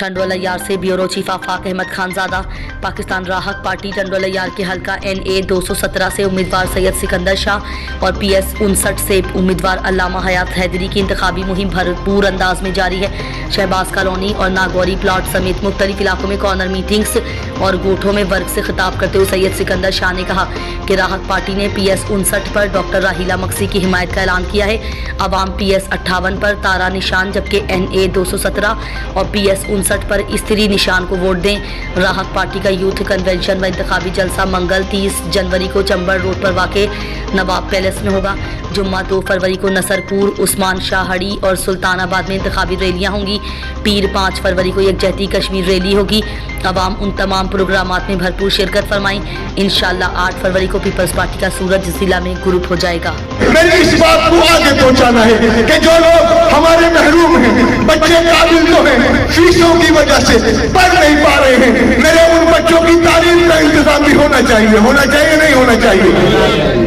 टंडोला यार से bureau chief आफाक अहमद खानजादा। पाकिस्तान राहत पार्टी टंडोला यार के हल्का NA 217 से उम्मीदवार सैयद सिकंदर शाह और PS 59 से उम्मीदवार अल्लामा हयात हैदरी की इंतखाबी मुहिम भरपूर अंदाज में जारी है। शहबाज कॉलोनी और नागौरी प्लाट समेत मुख्तलिफ इलाकों में कॉर्नर मीटिंग्स और गोठों में वर्ग से खिताब करते हुए सैयद सिकंदर शाह ने कहा कि राहत पार्टी ने PS 59 पर डॉक्टर राहीला मक्सी की हिमायत का ऐलान किया है। अवाम PS 58 पर तारा निशान जबकि NA 217 और PS 59 पर स्त्री निशान को वोट दें। राहत पार्टी का यूथ कन्वेंशन व इंतखाबी जलसा मंगल 30 जनवरी को चंबल रोड पर वाक़े नवाब पैलेस में होगा। जुम्मा 2 फरवरी को नसरपुर, उस्मान शाहड़ी और सुल्तानाबाद में इंतखाबी रैलियां होंगी। पीर 5 फरवरी को यकजहती कश्मीर रैली होगी। अवाम उन तमाम प्रोग्रामात में भरपूर शिरकत फरमाई। इंशाअल्लाह 8 फरवरी को पीपल्स पार्टी का सूरज जिला में ग्रुप हो जाएगा। मेरी इस बात को आगे पहुंचाना है कि जो लोग हमारे महरूम हैं, बच्चे काबिल तो हैं, फीसों की वजह से पढ़ नहीं पा रहे हैं, मेरे उन बच्चों की तालीम का इंतजाम भी होना चाहिए नहीं होना चाहिए।